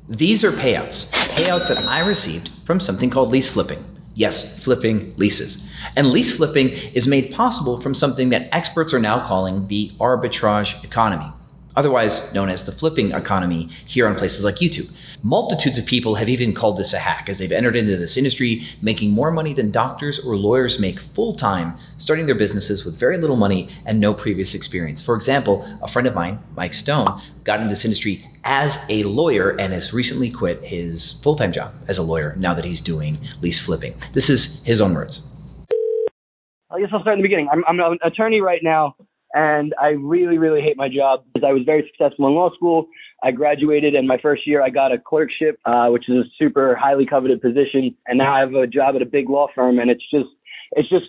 These are payouts that I received from something called lease flipping. Yes, flipping leases. And lease flipping is made possible from something that experts are now calling the arbitrage economy, otherwise known as the flipping economy here on places like YouTube. Multitudes of people have even called this a hack, as they've entered into this industry making more money than doctors or lawyers make full-time, starting their businesses with very little money and no previous experience. For example, a friend of mine, Mike Stone, got into this industry as a lawyer and has recently quit his full-time job as a lawyer now that he's doing lease flipping. This is his own words. I guess I'll start in the beginning. I'm an attorney right now, and I really, really hate my job because I was very successful in law school. I graduated, and my first year I got a clerkship, which is a super highly coveted position. And now I have a job at a big law firm, and it's just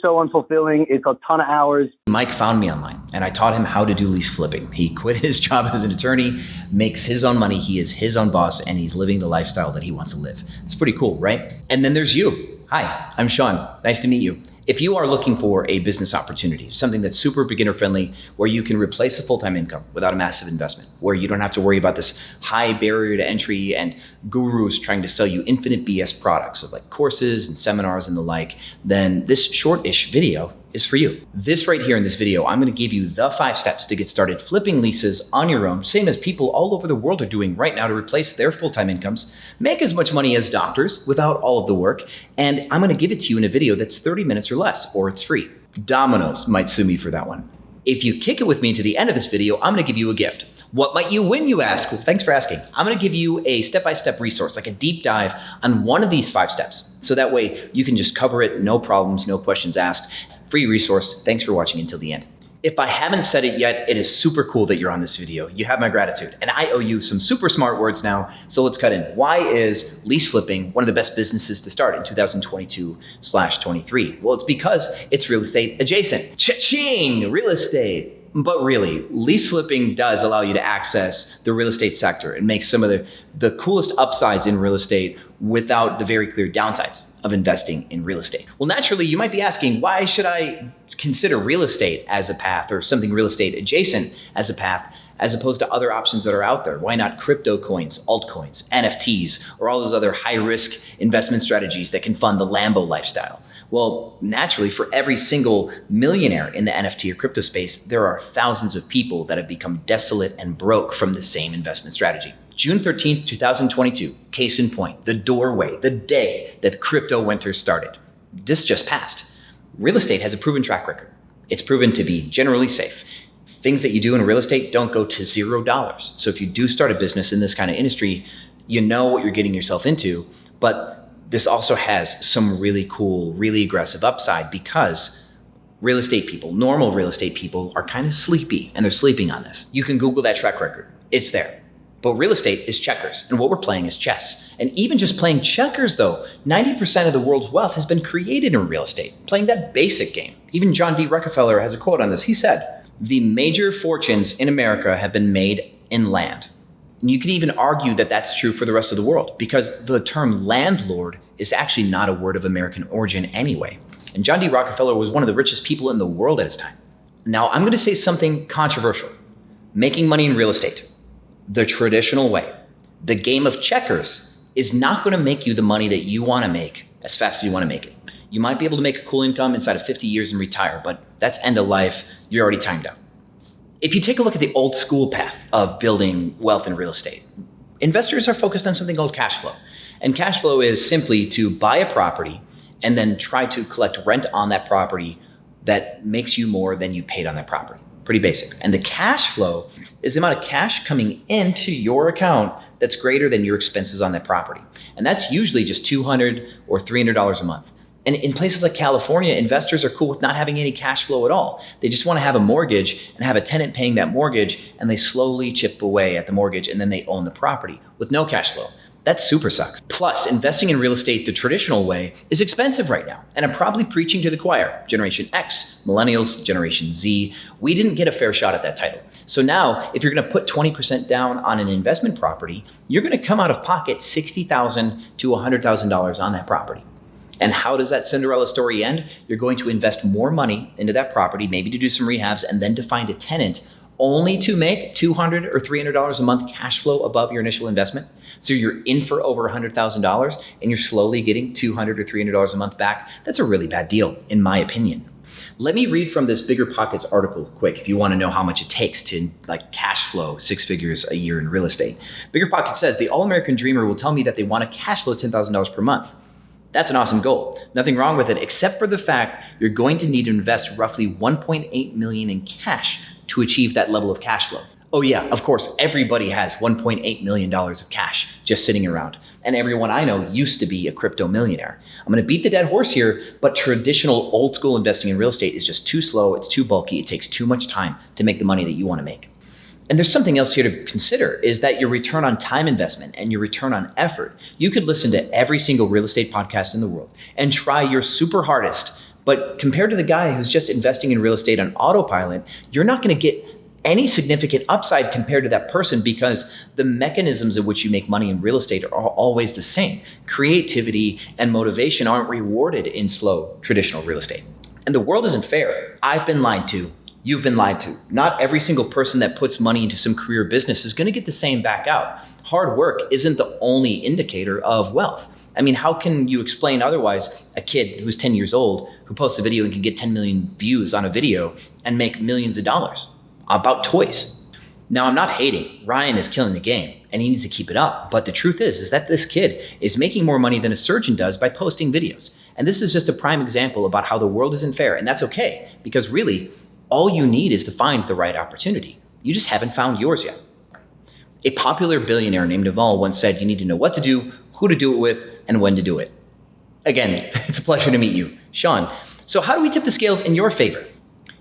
so unfulfilling. It's a ton of hours. Mike found me online, and I taught him how to do lease flipping. He quit his job as an attorney, makes his own money. He is his own boss, and he's living the lifestyle that he wants to live. It's pretty cool, right? And then there's you. Hi, I'm Sean. Nice to meet you. If you are looking for a business opportunity, something that's super beginner friendly, where you can replace a full-time income without a massive investment, where you don't have to worry about this high barrier to entry and gurus trying to sell you infinite BS products of like courses and seminars and the like, then this short-ish video is for you. This right here in this video, I'm going to give you the 5 steps to get started flipping leases on your own, same as people all over the world are doing right now to replace their full-time incomes, make as much money as doctors without all of the work, and I'm going to give it to you in a video that's 30 minutes or less, or it's free. Domino's might sue me for that one. If you kick it with me to the end of this video, I'm going to give you a gift. What might you win, you ask? Well, thanks for asking. I'm going to give you a step-by-step resource, like a deep dive on one of these 5 steps. So that way you can just cover it, no problems, no questions asked. Free resource. Thanks for watching until the end. If I haven't said it yet, it is super cool that you're on this video. You have my gratitude, and I owe you some super smart words now. So let's cut in. Why is lease flipping one of the best businesses to start in 2022/23? Well, it's because it's real estate adjacent. Cha-ching! Real estate. But really, lease flipping does allow you to access the real estate sector and make some of the coolest upsides in real estate without the very clear downsides of investing in real estate. Well, naturally, you might be asking, why should I consider real estate as a path or something real estate adjacent as a path, as opposed to other options that are out there? Why not crypto coins, altcoins, NFTs, or all those other high-risk investment strategies that can fund the Lambo lifestyle? Well, naturally, for every single millionaire in the NFT or crypto space, there are thousands of people that have become desolate and broke from the same investment strategy. June 13th, 2022, case in point, the doorway, the day that crypto winter started. This just passed. Real estate has a proven track record. It's proven to be generally safe. Things that you do in real estate don't go to $0. So if you do start a business in this kind of industry, you know what you're getting yourself into, but this also has some really cool, really aggressive upside because real estate people, normal real estate people, are kind of sleepy, and they're sleeping on this. You can Google that track record. It's there. But real estate is checkers, and what we're playing is chess. And even just playing checkers, though, 90% of the world's wealth has been created in real estate, playing that basic game. Even John D. Rockefeller has a quote on this. He said, "The major fortunes in America have been made in land." And you can even argue that that's true for the rest of the world, because the term landlord is actually not a word of American origin anyway. And John D. Rockefeller was one of the richest people in the world at his time. Now, I'm going to say something controversial. Making money in real estate, the traditional way, the game of checkers, is not going to make you the money that you want to make as fast as you want to make it. You might be able to make a cool income inside of 50 years and retire, but that's end of life. You're already timed out. If you take a look at the old school path of building wealth in real estate, investors are focused on something called cash flow. And cash flow is simply to buy a property and then try to collect rent on that property that makes you more than you paid on that property. Pretty basic. And the cash flow is the amount of cash coming into your account that's greater than your expenses on that property. And that's usually just $200 or $300 a month. And in places like California, investors are cool with not having any cash flow at all. They just want to have a mortgage and have a tenant paying that mortgage, and they slowly chip away at the mortgage, and then they own the property with no cash flow. That super sucks. Plus, investing in real estate the traditional way is expensive right now. And I'm probably preaching to the choir. Generation X, Millennials, Generation Z, we didn't get a fair shot at that title. So now, if you're going to put 20% down on an investment property, you're going to come out of pocket $60,000 to $100,000 on that property. And how does that Cinderella story end? You're going to invest more money into that property, maybe to do some rehabs, and then to find a tenant only to make $200 or $300 a month cash flow above your initial investment. So you're in for over $100,000 and you're slowly getting $200 or $300 a month back. That's a really bad deal, in my opinion. Let me read from this Bigger Pockets article quick if you want to know how much it takes to like cash flow 6 figures a year in real estate. Bigger Pockets says the all-American dreamer will tell me that they want to cash flow $10,000 per month. That's an awesome goal. Nothing wrong with it, except for the fact you're going to need to invest roughly $1.8 million in cash to achieve that level of cash flow. Oh yeah, of course, everybody has $1.8 million of cash just sitting around. And everyone I know used to be a crypto millionaire. I'm gonna beat the dead horse here, but traditional old school investing in real estate is just too slow, it's too bulky, it takes too much time to make the money that you wanna make. And there's something else here to consider is that your return on time investment and your return on effort. You could listen to every single real estate podcast in the world and try your super hardest, but compared to the guy who's just investing in real estate on autopilot, you're not gonna get any significant upside compared to that person because the mechanisms in which you make money in real estate are always the same. Creativity and motivation aren't rewarded in slow traditional real estate. And the world isn't fair. I've been lied to. You've been lied to. Not every single person that puts money into some career business is going to get the same back out. Hard work isn't the only indicator of wealth. I mean, how can you explain otherwise a kid who's 10 years old who posts a video and can get 10 million views on a video and make millions of dollars about toys? Now, I'm not hating. Ryan is killing the game and he needs to keep it up. But the truth is that this kid is making more money than a surgeon does by posting videos. And this is just a prime example about how the world isn't fair. And that's okay, because really, all you need is to find the right opportunity. You just haven't found yours yet. A popular billionaire named Naval once said, you need to know what to do, who to do it with, and when to do it. Again, it's a pleasure to meet you, Sean. So how do we tip the scales in your favor?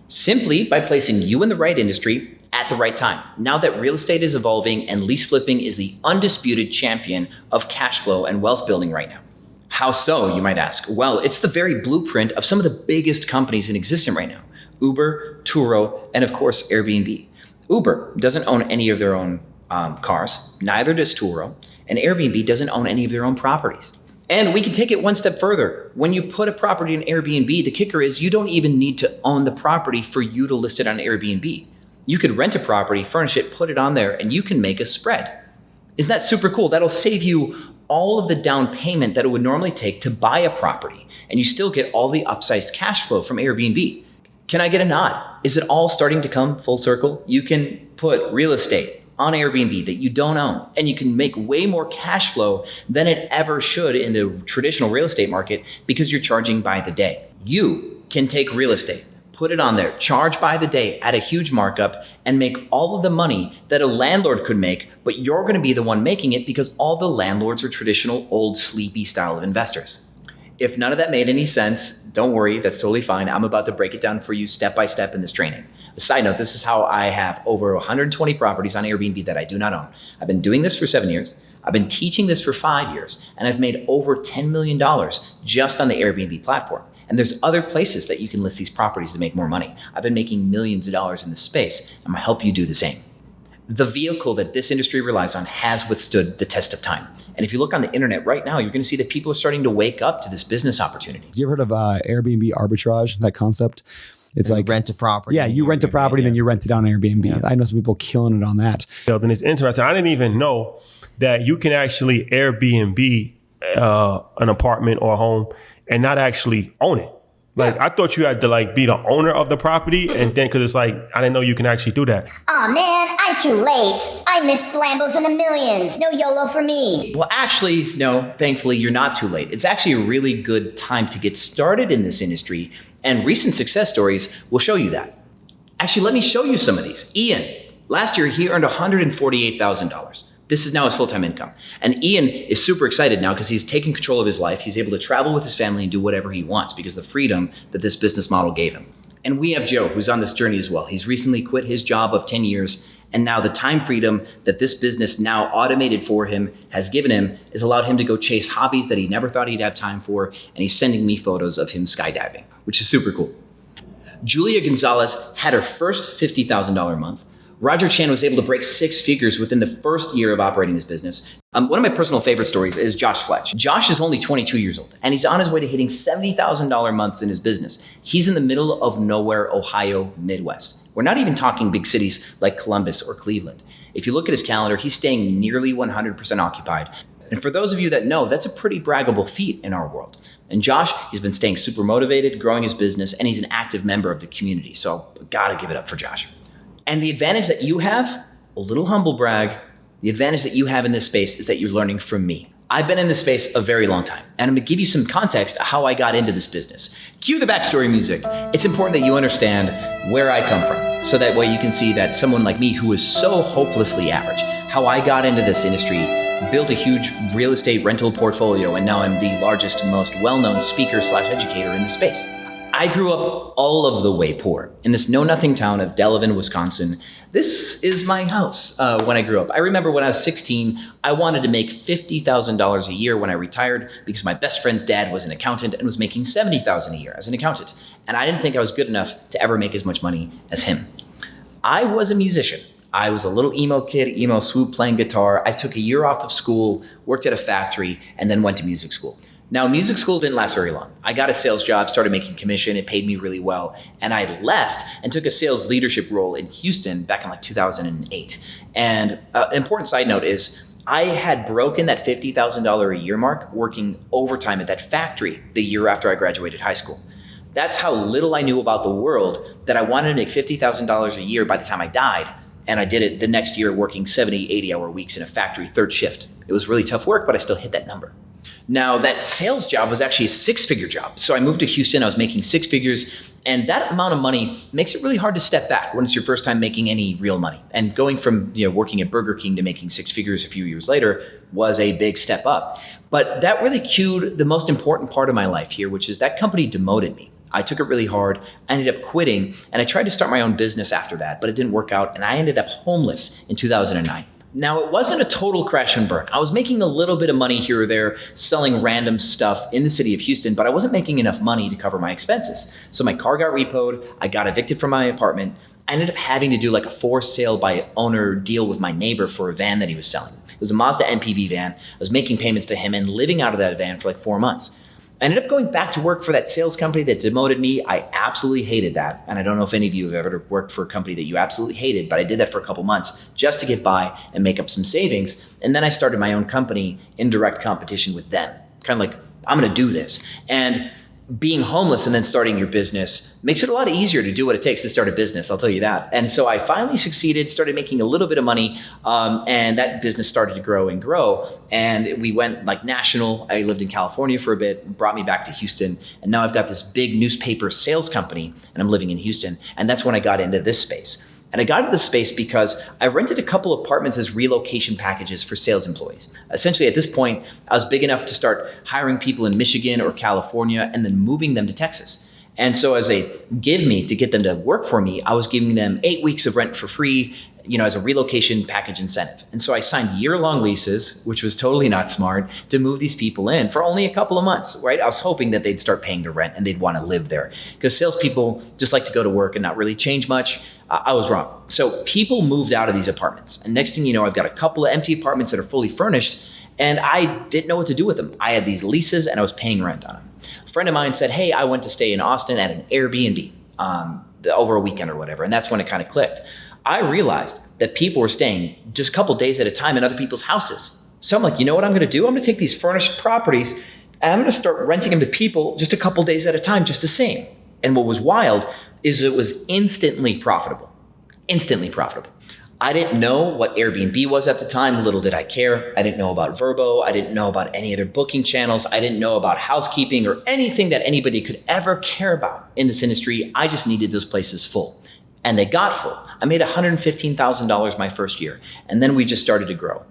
Simply by placing you in the right industry at the right time. Now that real estate is evolving and lease flipping is the undisputed champion of cash flow and wealth building right now. How so, you might ask? Well, it's the very blueprint of some of the biggest companies in existence right now. Uber, Turo, and of course, Airbnb. Uber doesn't own any of their own cars, neither does Turo, and Airbnb doesn't own any of their own properties. And we can take it one step further. When you put a property in Airbnb, the kicker is you don't even need to own the property for you to list it on Airbnb. You could rent a property, furnish it, put it on there, and you can make a spread. Isn't that super cool? That'll save you all of the down payment that it would normally take to buy a property, and you still get all the upsized cash flow from Airbnb. Can I get a nod? Is it all starting to come full circle? You can put real estate on Airbnb that you don't own, and you can make way more cash flow than it ever should in the traditional real estate market because you're charging by the day. You can take real estate, put it on there, charge by the day at a huge markup, and make all of the money that a landlord could make, but you're gonna be the one making it because all the landlords are traditional, old, sleepy style of investors. If none of that made any sense, don't worry, that's totally fine. I'm about to break it down for you step by step in this training. A side note, this is how I have over 120 properties on Airbnb that I do not own. I've been doing this for 7 years. I've been teaching this for 5 years, and I've made over $10 million just on the Airbnb platform. And there's other places that you can list these properties to make more money. I've been making millions of dollars in this space. I'm gonna help you do the same. The vehicle that this industry relies on has withstood the test of time. And if you look on the internet right now, you're going to see that people are starting to wake up to this business opportunity. You ever heard of Airbnb arbitrage, that concept? It's like rent a property. Yeah, you rent a property, then you rent it on Airbnb. Yeah. I know some people killing it on that. And it's interesting. I didn't even know that you can actually Airbnb an apartment or a home and not actually own it. Like, I thought you had to like be the owner of the property, and then because it's like, I didn't know you can actually do that. Aw man, I'm too late. I missed Lambos in the millions. No YOLO for me. Well, actually, no, thankfully, you're not too late. It's actually a really good time to get started in this industry, and recent success stories will show you that. Actually, let me show you some of these. Ian, last year, he earned $148,000. This is now his full-time income. And Ian is super excited now because he's taking control of his life. He's able to travel with his family and do whatever he wants because of the freedom that this business model gave him. And we have Joe, who's on this journey as well. He's recently quit his job of 10 years, and now the time freedom that this business now automated for him has given him has allowed him to go chase hobbies that he never thought he'd have time for, and he's sending me photos of him skydiving, which is super cool. Julia Gonzalez had her first $50,000 month. Roger Chan was able to break six figures within the first year of operating his business. One of my personal favorite stories is Josh Fletch. Josh is only 22 years old, and he's on his way to hitting $70,000 months in his business. He's in the middle of nowhere, Ohio, Midwest. We're not even talking big cities like Columbus or Cleveland. If you look at his calendar, he's staying nearly 100% occupied. And for those of you that know, that's a pretty braggable feat in our world. And Josh, he's been staying super motivated, growing his business, and he's an active member of the community. So gotta give it up for Josh. And the advantage that you have, a little humble brag, the advantage that you have in this space is that you're learning from me. I've been in this space a very long time, and I'm gonna give you some context of how I got into this business. Cue the backstory music. It's important that you understand where I come from, so that way you can see that someone like me who is so hopelessly average, how I got into this industry, built a huge real estate rental portfolio, and now I'm the largest, most well-known speaker/educator in the space. I grew up all of the way poor in this know-nothing town of Delavan, Wisconsin. This is my house when I grew up. I remember when I was 16, I wanted to make $50,000 a year when I retired because my best friend's dad was an accountant and was making $70,000 a year as an accountant. And I didn't think I was good enough to ever make as much money as him. I was a musician. I was a little emo kid, emo swoop playing guitar. I took a year off of school, worked at a factory, and then went to music school. Now, music school didn't last very long. I got a sales job, started making commission. It paid me really well. And I left and took a sales leadership role in Houston back in like 2008. And an important side note is I had broken that $50,000 a year mark working overtime at that factory the year after I graduated high school. That's how little I knew about the world that I wanted to make $50,000 a year by the time I died. And I did it the next year working 70, 80-hour weeks in a factory, third shift. It was really tough work, but I still hit that number. Now, that sales job was actually a six-figure job. So I moved to Houston, I was making six figures, and that amount of money makes it really hard to step back when it's your first time making any real money. And going from working at Burger King to making six figures a few years later was a big step up. But that really cued the most important part of my life here, which is that company demoted me. I took it really hard. I ended up quitting, and I tried to start my own business after that, but it didn't work out, and I ended up homeless in 2009. Now, it wasn't a total crash and burn. I was making a little bit of money here or there, selling random stuff in the city of Houston, but I wasn't making enough money to cover my expenses. So my car got repoed, I got evicted from my apartment. I ended up having to do like a for sale by owner deal with my neighbor for a van that he was selling. It was a Mazda MPV van. I was making payments to him and living out of that van for like 4 months. I ended up going back to work for that sales company that demoted me. I absolutely hated that. And I don't know if any of you have ever worked for a company that you absolutely hated, but I did that for a couple months just to get by and make up some savings. And then I started my own company in direct competition with them. Kind of like, I'm gonna do this. And being homeless and then starting your business makes it a lot easier to do what it takes to start a business, I'll tell you that. And so I finally succeeded, started making a little bit of money, and that business started to grow and grow. And we went like national. I lived in California for a bit, brought me back to Houston. And now I've got this big newspaper sales company and I'm living in Houston. And that's when I got into this space. And I got into this space because I rented a couple apartments as relocation packages for sales employees. Essentially, at this point, I was big enough to start hiring people in Michigan or California and then moving them to Texas. And so as a give me to get them to work for me, I was giving them 8 weeks of rent for free, as a relocation package incentive. And so I signed year-long leases, which was totally not smart, to move these people in for only a couple of months, right? I was hoping that they'd start paying the rent and they'd want to live there because salespeople just like to go to work and not really change much. I was wrong. So people moved out of these apartments. And next thing you know, I've got a couple of empty apartments that are fully furnished and I didn't know what to do with them. I had these leases and I was paying rent on them. A friend of mine said, hey, I went to stay in Austin at an Airbnb over a weekend or whatever. And that's when it kind of clicked. I realized that people were staying just a couple days at a time in other people's houses. So I'm like, you know what I'm going to do? I'm going to take these furnished properties and I'm going to start renting them to people just a couple days at a time, just the same. And what was wild is it was instantly profitable. Instantly profitable. I didn't know what Airbnb was at the time. Little did I care. I didn't know about VRBO. I didn't know about any other booking channels. I didn't know about housekeeping or anything that anybody could ever care about in this industry. I just needed those places full. And they got full. I made $115,000 my first year. And then we just started to grow,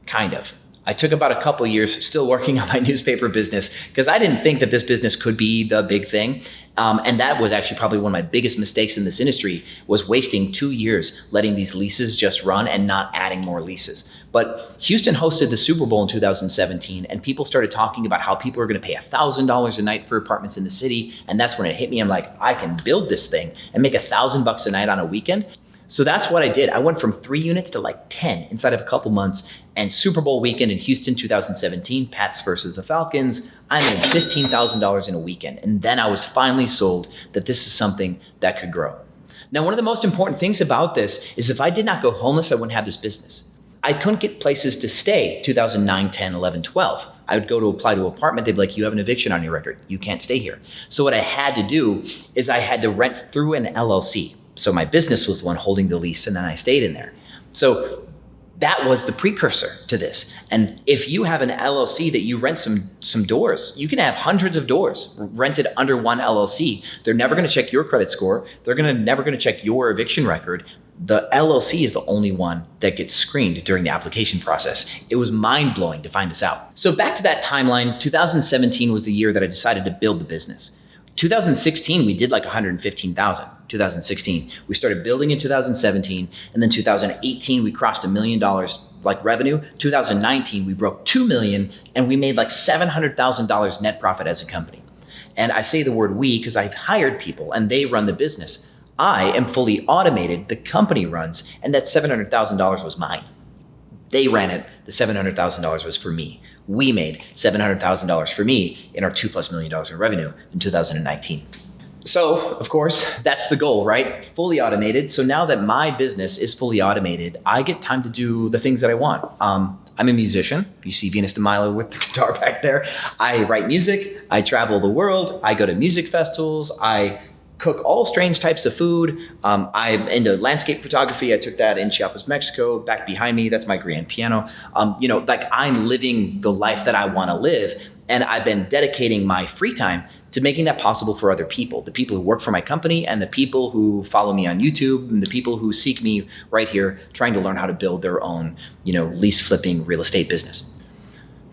kind of. I took about a couple years still working on my newspaper business because I didn't think that this business could be the big thing. And that was actually probably one of my biggest mistakes in this industry was wasting 2 years letting these leases just run and not adding more leases. But Houston hosted the Super Bowl in 2017 and people started talking about how people are going to pay $1,000 a night for apartments in the city. And that's when it hit me. I'm like, I can build this thing and make $1,000 a night on a weekend. So that's what I did. I went from 3 units to like 10 inside of a couple months. And Super Bowl weekend in Houston 2017, Pats versus the Falcons, I made $15,000 in a weekend. And then I was finally sold that this is something that could grow. Now, one of the most important things about this is if I did not go homeless, I wouldn't have this business. I couldn't get places to stay 2009, 10, 11, 12. I would go to apply to an apartment. They'd be like, you have an eviction on your record. You can't stay here. So what I had to do is I had to rent through an LLC. So my business was the one holding the lease, and then I stayed in there. So that was the precursor to this. And if you have an LLC that you rent some doors, you can have hundreds of doors rented under one LLC. They're never going to check your credit score. They're never going to check your eviction record. The LLC is the only one that gets screened during the application process. It was mind-blowing to find this out. So back to that timeline, 2017 was the year that I decided to build the business. 2016, we did like 115,000. 2016, we started building in 2017, and then 2018, we crossed $1 million like revenue. 2019, we broke 2 million, and we made like $700,000 net profit as a company. And I say the word we because I've hired people and they run the business. I am fully automated, the company runs, and that $700,000 was mine. They ran it, the $700,000 was for me. We made $700,000 for me in our $2+ million in revenue in 2019. So, of course, that's the goal, right? Fully automated. So now that my business is fully automated, I get time to do the things that I want. I'm a musician. You see Venus de Milo with the guitar back there. I write music. I travel the world. I go to music festivals. I cook all strange types of food. I'm into landscape photography. I took that in Chiapas, Mexico. Back behind me, that's my grand piano. Like I'm living the life that I want to live. And I've been dedicating my free time to making that possible for other people, the people who work for my company and the people who follow me on YouTube and the people who seek me right here trying to learn how to build their own, lease flipping real estate business.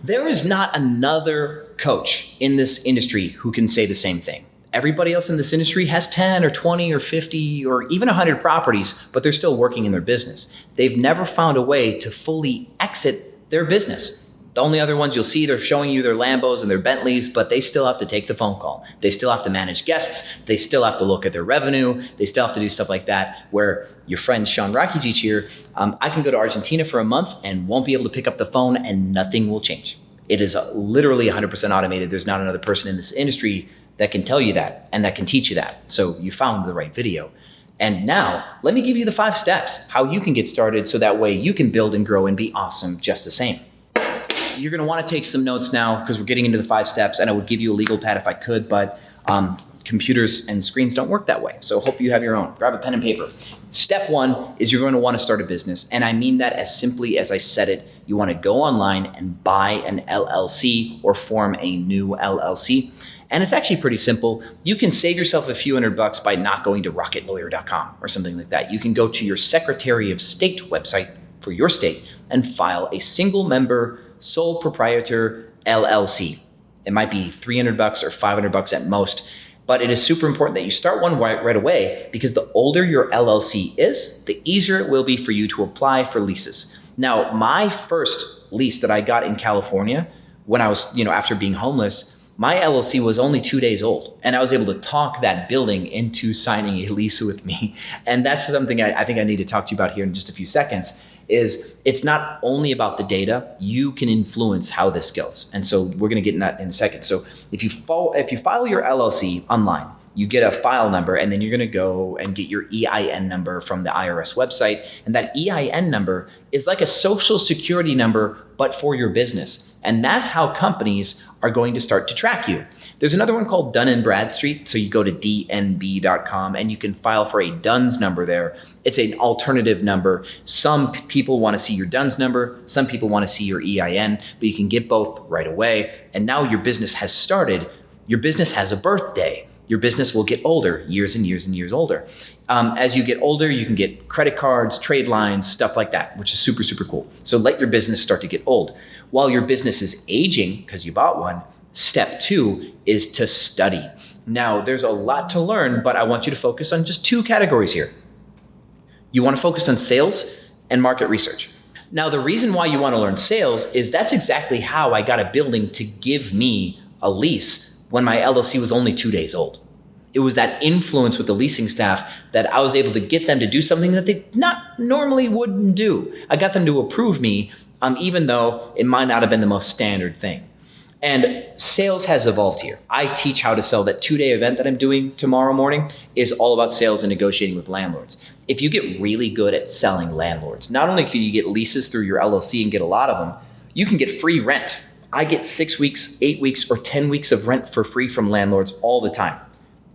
There is not another coach in this industry who can say the same thing. Everybody else in this industry has 10 or 20 or 50 or even 100 properties, but they're still working in their business. They've never found a way to fully exit their business. The only other ones you'll see, they're showing you their Lambos and their Bentleys, but they still have to take the phone call. They still have to manage guests. They still have to look at their revenue. They still have to do stuff like that, where your friend Sean Rakijic here, I can go to Argentina for a month and won't be able to pick up the phone and nothing will change. It is literally 100% automated. There's not another person in this industry that can tell you that and that can teach you that. So you found the right video. And now let me give you the 5 steps, how you can get started so that way you can build and grow and be awesome just the same. You're gonna wanna take some notes now because we're getting into the 5 steps, and I would give you a legal pad if I could, but computers and screens don't work that way. So hope you have your own. Grab a pen and paper. Step 1 is you're gonna wanna start a business. And I mean that as simply as I said it. You wanna go online and buy an LLC or form a new LLC. And it's actually pretty simple. You can save yourself a few $100 by not going to rocketlawyer.com or something like that. You can go to your Secretary of State website for your state and file a single member sole proprietor LLC. It might be $300 or $500 at most, but it is super important that you start one right away because the older your LLC is, the easier it will be for you to apply for leases. Now, my first lease that I got in California when I was, after being homeless, my LLC was only 2 days old, and I was able to talk that building into signing a lease with me. And that's something I think I need to talk to you about here in just a few seconds. Is it's not only about the data, you can influence how this goes. And so we're gonna get in that in a second. So if you file your LLC online, you get a file number, and then you're gonna go and get your EIN number from the IRS website. And that EIN number is like a social security number, but for your business. And that's how companies are going to start to track you. There's another one called Dun & Bradstreet. So you go to dnb.com and you can file for a DUNS number there. It's an alternative number. Some people want to see your DUNS number. Some people want to see your EIN, but you can get both right away. And now your business has started. Your business has a birthday. Your business will get older, years and years and years older. As you get older, you can get credit cards, trade lines, stuff like that, which is super, super cool. So let your business start to get old. While your business is aging, because you bought one, step 2 is to study. Now, there's a lot to learn, but I want you to focus on just 2 categories here. You want to focus on sales and market research. Now, the reason why you want to learn sales is that's exactly how I got a building to give me a lease when my LLC was only 2 days old. It was that influence with the leasing staff that I was able to get them to do something that they not normally wouldn't do. I got them to approve me, even though it might not have been the most standard thing. And sales has evolved here. I teach how to sell. That 2-day event that I'm doing tomorrow morning is all about sales and negotiating with landlords. If you get really good at selling landlords, not only can you get leases through your LLC and get a lot of them, you can get free rent. I get 6 weeks, 8 weeks, or 10 weeks of rent for free from landlords all the time.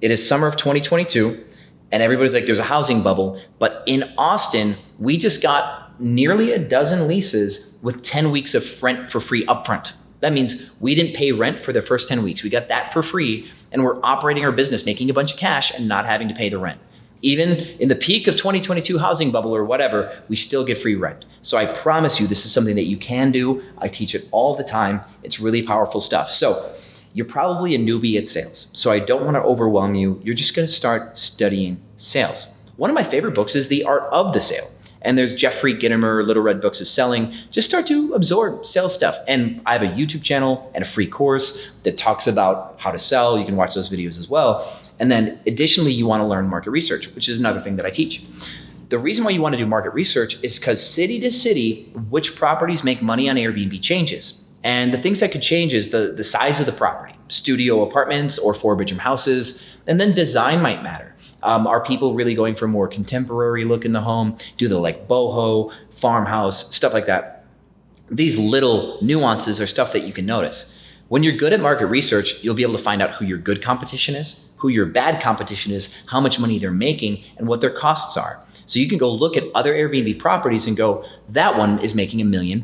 It is summer of 2022, and everybody's like, there's a housing bubble. But in Austin, we just got nearly a dozen leases with 10 weeks of rent for free upfront. That means we didn't pay rent for the first 10 weeks. We got that for free, and we're operating our business, making a bunch of cash and not having to pay the rent. Even in the peak of 2022 housing bubble or whatever, we still get free rent. So I promise you, this is something that you can do. I teach it all the time. It's really powerful stuff. So you're probably a newbie at sales. So I don't want to overwhelm you. You're just going to start studying sales. One of my favorite books is The Art of the Sale. And there's Jeffrey Gitomer, Little Red Books of Selling. Just start to absorb sales stuff. And I have a YouTube channel and a free course that talks about how to sell. You can watch those videos as well. And then additionally, you want to learn market research, which is another thing that I teach. The reason why you want to do market research is because city to city, which properties make money on Airbnb changes. And the things that could change is the size of the property, studio apartments or 4-bedroom houses, and then design might matter. Are people really going for a more contemporary look in the home? Do they like boho, farmhouse, stuff like that? These little nuances are stuff that you can notice. When you're good at market research, you'll be able to find out who your good competition is, who your bad competition is, how much money they're making, and what their costs are. So you can go look at other Airbnb properties and go, that one is making $1 million.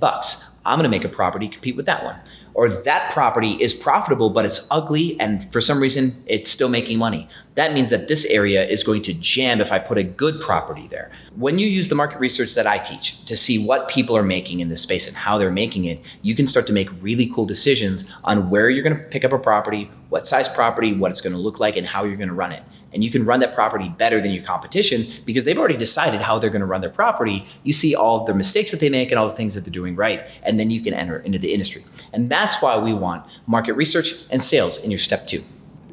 I'm going to make a property compete with that one. Or that property is profitable, but it's ugly, and for some reason, it's still making money. That means that this area is going to jam if I put a good property there. When you use the market research that I teach to see what people are making in this space and how they're making it, you can start to make really cool decisions on where you're going to pick up a property, what size property, what it's going to look like, and how you're going to run it. And you can run that property better than your competition because they've already decided how they're going to run their property. You see all of the mistakes that they make and all the things that they're doing right, and then you can enter into the industry. And that's why we want market research and sales in your step 2.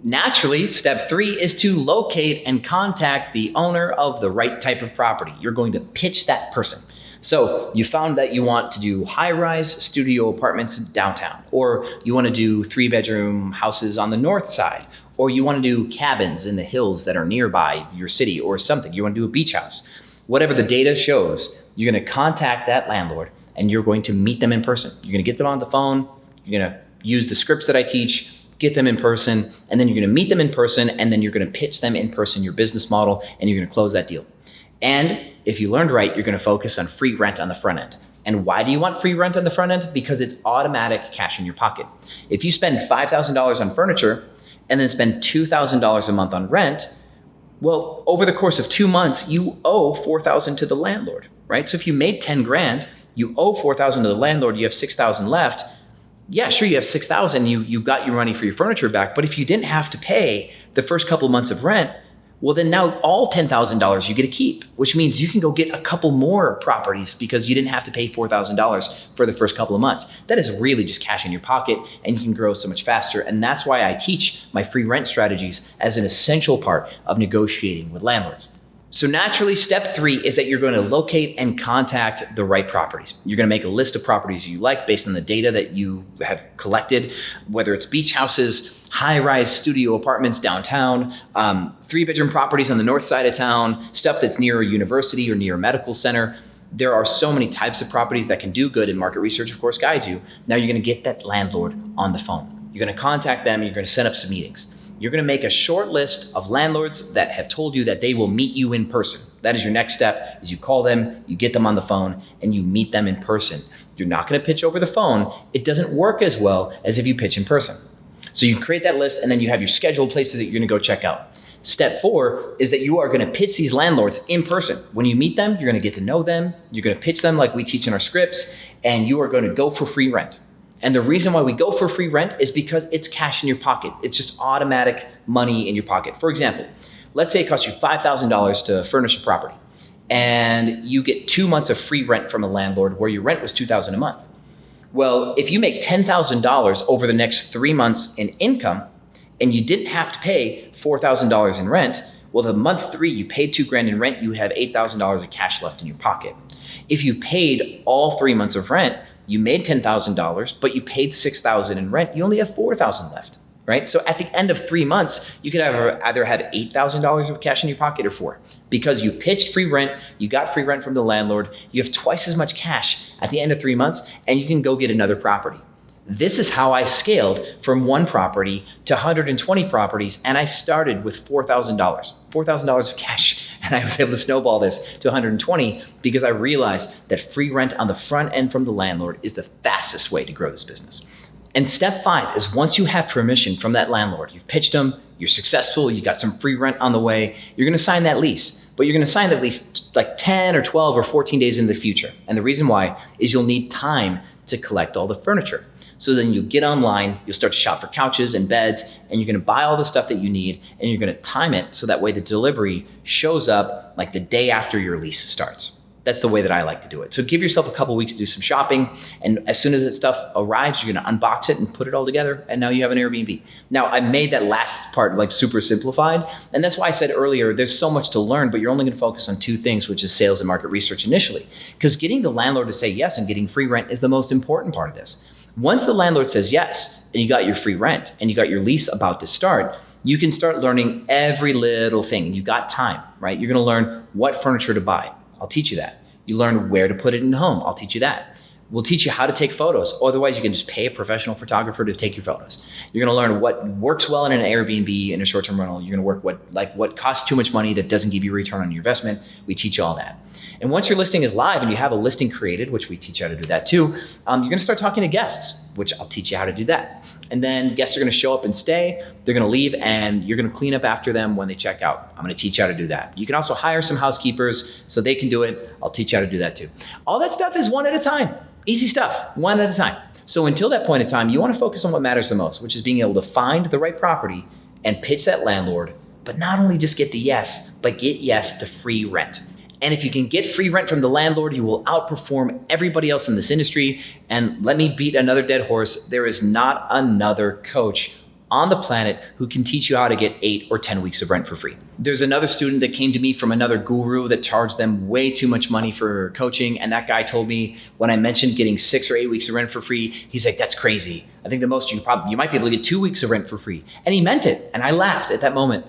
Naturally, step 3 is to locate and contact the owner of the right type of property. You're going to pitch that person. So you found that you want to do high-rise studio apartments downtown, or you want to do 3-bedroom houses on the north side, or you want to do cabins in the hills that are nearby your city or something. You want to do a beach house. Whatever the data shows, you're going to contact that landlord and you're going to meet them in person. You're going to get them on the phone. You're going to use the scripts that I teach, get them in person, and then you're going to meet them in person, and then you're going to pitch them in person your business model, and you're going to close that deal. And if you learned right, you're going to focus on free rent on the front end. And why do you want free rent on the front end? Because it's automatic cash in your pocket. If you spend $5,000 on furniture and then spend $2,000 a month on rent, well, over the course of 2 months, you owe $4,000 to the landlord, right? So if you made 10 grand, you owe $4,000 to the landlord, you have 6,000 left. Yeah, sure, you have 6,000, you got your money for your furniture back, but if you didn't have to pay the first couple of months of rent, well, then now all $10,000 you get to keep, which means you can go get a couple more properties because you didn't have to pay $4,000 for the first couple of months. That is really just cash in your pocket, and you can grow so much faster. And that's why I teach my free rent strategies as an essential part of negotiating with landlords. So naturally, step 3 is that you're going to locate and contact the right properties. You're going to make a list of properties you like based on the data that you have collected, whether it's beach houses, high-rise studio apartments downtown, 3-bedroom properties on the north side of town, stuff that's near a university or near a medical center. There are so many types of properties that can do good, and market research, of course, guides you. Now you're going to get that landlord on the phone. You're going to contact them, you're going to set up some meetings. You're going to make a short list of landlords that have told you that they will meet you in person. That is your next step, is you call them, you get them on the phone, and you meet them in person. You're not going to pitch over the phone. It doesn't work as well as if you pitch in person. So you create that list, and then you have your scheduled places that you're going to go check out. Step 4 is that you are going to pitch these landlords in person. When you meet them, you're going to get to know them. You're going to pitch them like we teach in our scripts, and you are going to go for free rent. And the reason why we go for free rent is because it's cash in your pocket. It's just automatic money in your pocket. For example, let's say it costs you $5,000 to furnish a property, and you get 2 months of free rent from a landlord where your rent was $2,000 a month. Well, if you make $10,000 over the next 3 months in income, and you didn't have to pay $4,000 in rent, well, the month 3, you paid $2,000 in rent, you have $8,000 of cash left in your pocket. If you paid all 3 months of rent, you made $10,000, but you paid $6,000 in rent, you only have $4,000 left, right? So at the end of 3 months, you could either have $8,000 of cash in your pocket or 4, because you pitched free rent, you got free rent from the landlord, you have twice as much cash at the end of 3 months, and you can go get another property. This is how I scaled from 1 property to 120 properties, and I started with $4,000 of cash, and I was able to snowball this to 120 because I realized that free rent on the front end from the landlord is the fastest way to grow this business. And step 5 is once you have permission from that landlord, you've pitched them, you're successful, you got some free rent on the way, you're gonna sign that lease. But you're gonna sign that lease like 10 or 12 or 14 days in the future. And the reason why is you'll need time to collect all the furniture. So then you get online, you'll start to shop for couches and beds, and you're gonna buy all the stuff that you need, and you're gonna time it so that way the delivery shows up like the day after your lease starts. That's the way that I like to do it. So give yourself a couple weeks to do some shopping, and as soon as that stuff arrives, you're gonna unbox it and put it all together, and now you have an Airbnb. Now, I made that last part like super simplified, and that's why I said earlier, there's so much to learn, but you're only gonna focus on 2 things, which is sales and market research initially. Because getting the landlord to say yes and getting free rent is the most important part of this. Once the landlord says yes, and you got your free rent, and you got your lease about to start, you can start learning every little thing. You got time, right? You're gonna learn what furniture to buy. I'll teach you that. You learn where to put it in the home. I'll teach you that. We'll teach you how to take photos. Otherwise, you can just pay a professional photographer to take your photos. You're gonna learn what works well in an Airbnb in a short-term rental. You're gonna work what costs too much money that doesn't give you a return on your investment. We teach you all that. And once your listing is live and you have a listing created, which we teach you how to do that too, you're gonna start talking to guests, which I'll teach you how to do that. And then guests are gonna show up and stay, they're gonna leave, and you're gonna clean up after them when they check out. I'm gonna teach you how to do that. You can also hire some housekeepers so they can do it. I'll teach you how to do that too. All that stuff is one at a time. Easy stuff, one at a time. So until that point in time, you wanna focus on what matters the most, which is being able to find the right property and pitch that landlord, but not only just get the yes, but get yes to free rent. And if you can get free rent from the landlord, you will outperform everybody else in this industry. And let me beat another dead horse. There is not another coach on the planet who can teach you how to get 8 or 10 weeks of rent for free. There's another student that came to me from another guru that charged them way too much money for coaching. And that guy told me when I mentioned getting 6 or 8 weeks of rent for free, he's like, that's crazy. I think the most you might be able to get 2 weeks of rent for free. And he meant it. And I laughed at that moment.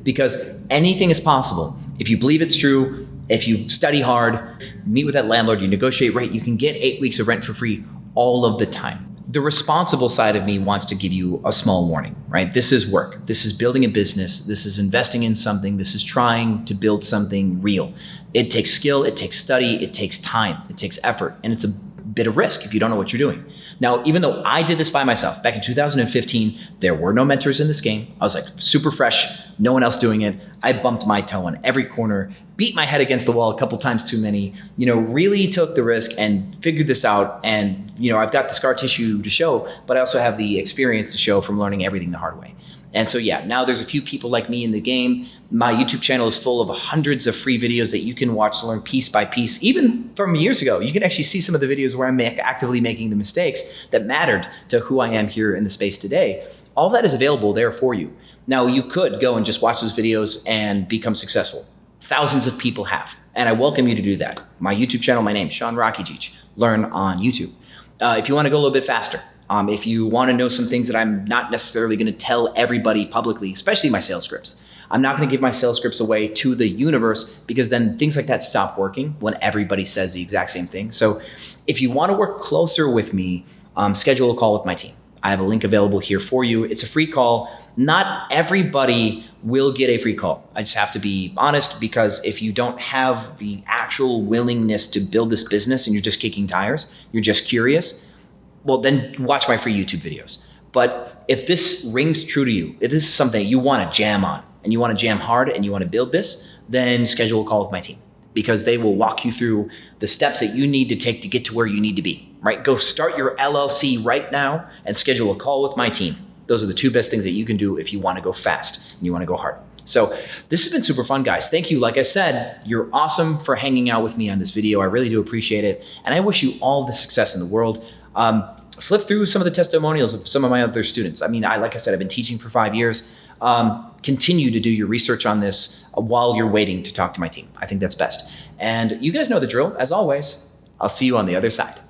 Because anything is possible. If you believe it's true, if you study hard, meet with that landlord, you negotiate rate, you can get 8 weeks of rent for free all of the time. The responsible side of me wants to give you a small warning, right? This is work. This is building a business. This is investing in something. This is trying to build something real. It takes skill, it takes study, it takes time, it takes effort, and it's a bit of risk if you don't know what you're doing. Now, even though I did this by myself, back in 2015, there were no mentors in this game. I was like super fresh, no one else doing it. I bumped my toe on every corner, beat my head against the wall a couple times too many, really took the risk and figured this out. And, I've got the scar tissue to show, but I also have the experience to show from learning everything the hard way. And so, now there's a few people like me in the game. My YouTube channel is full of hundreds of free videos that you can watch to learn piece by piece. Even from years ago, you can actually see some of the videos where I'm actively making the mistakes that mattered to who I am here in the space today. All that is available there for you. Now, you could go and just watch those videos and become successful. Thousands of people have, and I welcome you to do that. My YouTube channel, my name, Sean Rakijic. Learn on YouTube. If you want to go a little bit faster, if you want to know some things that I'm not necessarily going to tell everybody publicly, especially my sales scripts. I'm not going to give my sales scripts away to the universe because then things like that stop working when everybody says the exact same thing. So if you want to work closer with me, schedule a call with my team. I have a link available here for you. It's a free call. Not everybody will get a free call. I just have to be honest, because if you don't have the actual willingness to build this business and you're just kicking tires, you're just curious, well, then watch my free YouTube videos. But if this rings true to you, if this is something you want to jam on and you want to jam hard and you want to build this, then schedule a call with my team, because they will walk you through the steps that you need to take to get to where you need to be, right? Go start your LLC right now and schedule a call with my team. Those are the 2 best things that you can do if you want to go fast and you want to go hard. So this has been super fun, guys. Thank you. Like I said, you're awesome for hanging out with me on this video. I really do appreciate it. And I wish you all the success in the world. flip through some of the testimonials of some of my other students. I mean, like I said, I've been teaching for 5 years. Continue to do your research on this while you're waiting to talk to my team. I think that's best. And you guys know the drill. As always, I'll see you on the other side.